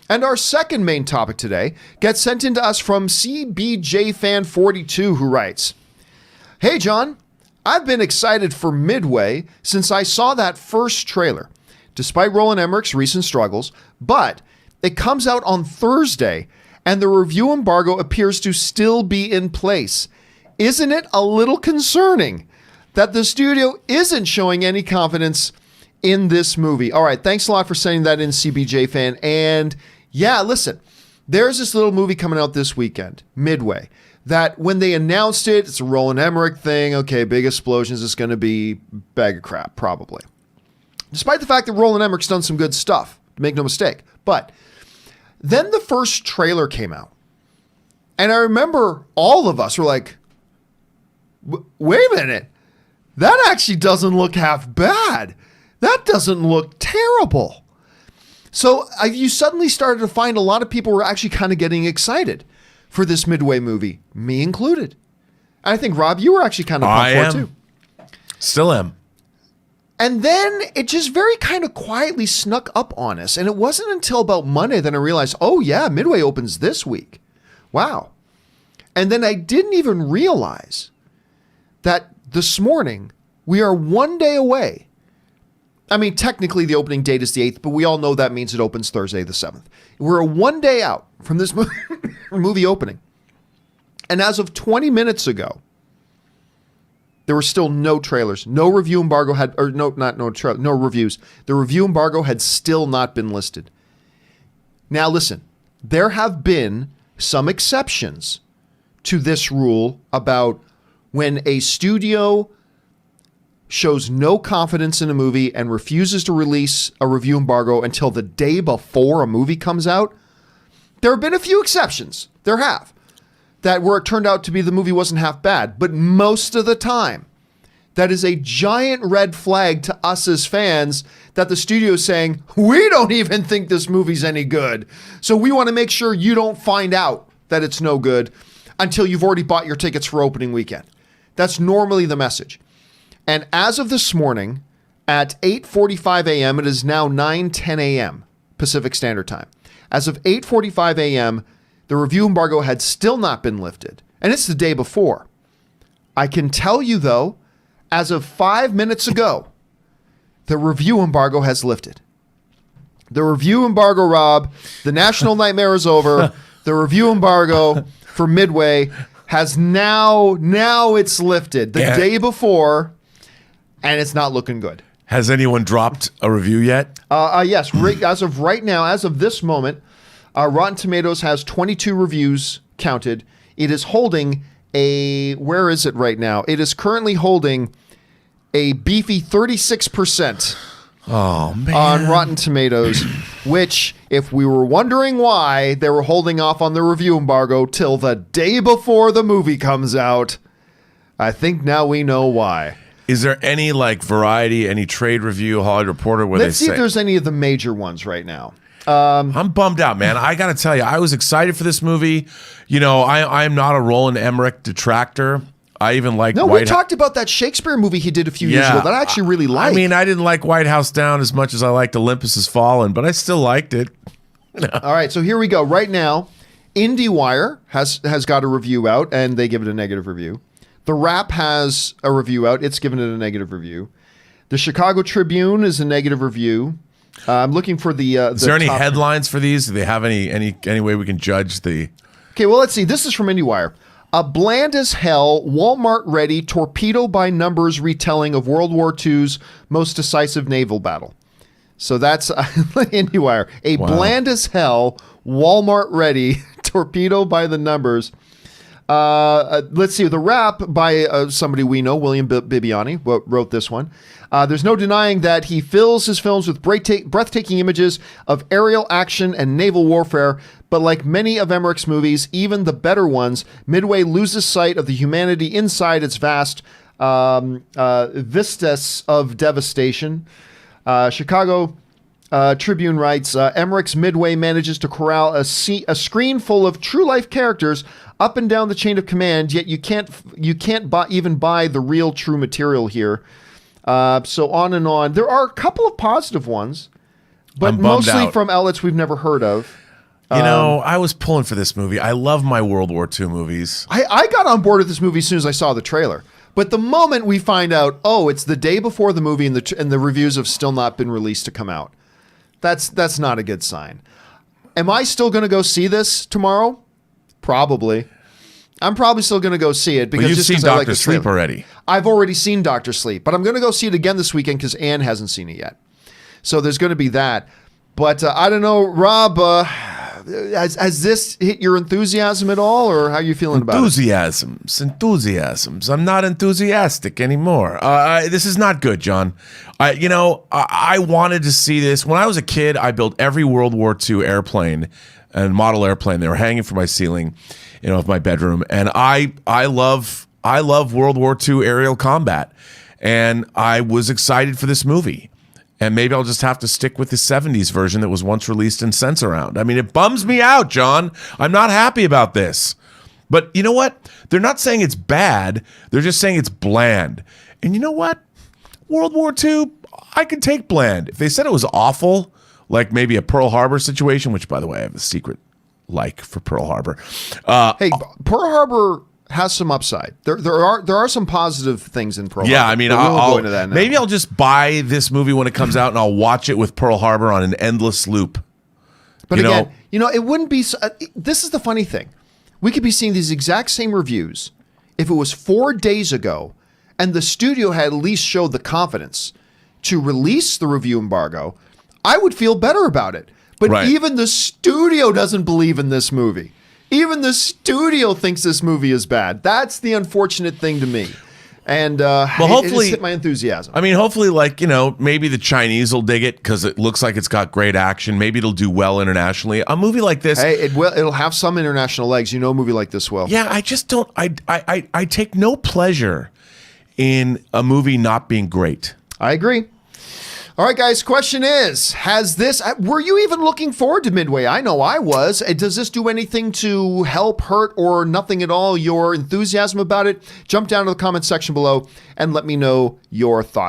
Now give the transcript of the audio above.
And our second main topic today gets sent in to us from CBJ Fan42, who writes, "Hey, John, I've been excited for Midway since I saw that first trailer, despite Roland Emmerich's recent struggles, but it comes out on Thursday, and the review embargo appears to still be in place. Isn't it a little concerning that the studio isn't showing any confidence in this movie?" All right, thanks a lot for sending that in, CBJ Fan. And yeah, listen, there's this little movie coming out this weekend, Midway, that when they announced it, it's a Roland Emmerich thing. Okay, big explosions. It's going to be bag of crap, probably. Despite the fact that Roland Emmerich's done some good stuff, make no mistake. But then the first trailer came out. And I remember all of us were like, wait a minute. That actually doesn't look half bad. That doesn't look terrible. So you suddenly started to find a lot of people were actually kind of getting excited for this Midway movie, me included. I think, Rob, you were actually kind of pumped for it too. Still am. And then it just very kind of quietly snuck up on us. And it wasn't until about Monday that I realized, oh yeah, Midway opens this week. Wow. And then I didn't even realize that this morning we are 1 day away. I mean, technically the opening date is the 8th, but we all know that means it opens Thursday the 7th. We're 1 day out from this movie opening. And as of 20 minutes ago, there were still no trailers. No review embargo had, or no reviews. The review embargo had still not been listed. Now listen, there have been some exceptions to this rule about when a studio shows no confidence in a movie and refuses to release a review embargo until the day before a movie comes out. There have been a few exceptions. There have. That where it turned out to be the movie wasn't half bad. But most of the time, that is a giant red flag to us as fans that the studio is saying, we don't even think this movie's any good. So we want to make sure you don't find out that it's no good until you've already bought your tickets for opening weekend. That's normally the message. And as of this morning, at 8:45 a.m., it is now 9:10 a.m. Pacific Standard Time. As of 8:45 a.m., the review embargo had still not been lifted. And it's the day before. I can tell you, though, as of 5 minutes ago, the review embargo has lifted. The review embargo, Rob, the national nightmare is over. The review embargo for Midway has now it's lifted. The day before, and it's not looking good. Has anyone dropped a review yet? Yes. As of right now, as of this moment, Rotten Tomatoes has 22 reviews counted. It is holding where is it right now? It is currently holding a beefy 36% on Rotten Tomatoes, which, if we were wondering why they were holding off on the review embargo till the day before the movie comes out, I think now we know why. Is there any Variety, any trade review, Hollywood Reporter where Let's they see if there's any of the major ones right now. I'm bummed out, man. I got to tell you, I was excited for this movie. You know, I'm not a Roland Emmerich detractor. I even like we talked about that Shakespeare movie he did a few years ago that I actually really liked. I mean, I didn't like White House Down as much as I liked Olympus Has Fallen, but I still liked it. All right, so here we go. Right now, IndieWire has got a review out, and they give it a negative review. The Wrap has a review out. It's given it a negative review. The Chicago Tribune is a negative review. I'm looking for the Is there any headlines for these? Do they have any way we can judge the... Okay, well, let's see. This is from IndieWire. A bland as hell, Walmart-ready, torpedo-by-numbers retelling of World War II's most decisive naval battle. So that's IndieWire. A bland as hell, Walmart-ready, torpedo-by-the-numbers. Let's see. The Wrap by somebody we know, William Bibbiani, wrote this one. There's no denying that he fills his films with breathtaking images of aerial action and naval warfare, but like many of Emmerich's movies, even the better ones, Midway loses sight of the humanity inside its vast vistas of devastation. Chicago Tribune writes, Emmerich's Midway manages to corral a screen full of true-life characters up and down the chain of command, yet you can't even buy the real true material here. So on and on. There are a couple of positive ones, but mostly from outlets we've never heard of. You know, I was pulling for this movie. I love my World War II movies. I got on board with this movie as soon as I saw the trailer. But the moment we find out, oh, it's the day before the movie and the reviews have still not been released to come out, that's not a good sign. Am I still going to go see this tomorrow? Probably. I'm probably still going to go see it because you've seen Dr. Sleep already. I've already seen Dr. Sleep, but I'm going to go see it again this weekend because Anne hasn't seen it yet. So there's going to be that. But I don't know, Rob, has this hit your enthusiasm at all, or how are you feeling about it? Enthusiasms. I'm not enthusiastic anymore. This is not good, John. I wanted to see this. When I was a kid, I built every World War II airplane and model airplane. They were hanging from my ceiling, of my bedroom. And I love World War II aerial combat. And I was excited for this movie. And maybe I'll just have to stick with the 70s version that was once released in Sense-Around. I mean, it bums me out, John. I'm not happy about this. But you know what? They're not saying it's bad. They're just saying it's bland. And you know what? World War II, I could take bland. If they said it was awful, like maybe a Pearl Harbor situation, which, by the way, I have a secret like for Pearl Harbor. Hey, Pearl Harbor has some upside. There are some positive things in Pearl Harbor. Yeah, I mean, I'll go into that now. Maybe I'll just buy this movie when it comes out and I'll watch it with Pearl Harbor on an endless loop. But again, it wouldn't be. This is the funny thing. We could be seeing these exact same reviews if it was 4 days ago and the studio had at least showed the confidence to release the review embargo. I would feel better about it. But even the studio doesn't believe in this movie. Even the studio thinks this movie is bad. That's the unfortunate thing to me. And hopefully, it hit my enthusiasm. I mean, hopefully, maybe the Chinese will dig it because it looks like it's got great action. Maybe it'll do well internationally. A movie like this, hey, it'll have some international legs. A movie like this will. Yeah, I just don't. I take no pleasure in a movie not being great. I agree. All right, guys, question is, were you even looking forward to Midway? I know I was. Does this do anything to help, hurt, or nothing at all your enthusiasm about it? Jump down to the comment section below and let me know your thoughts.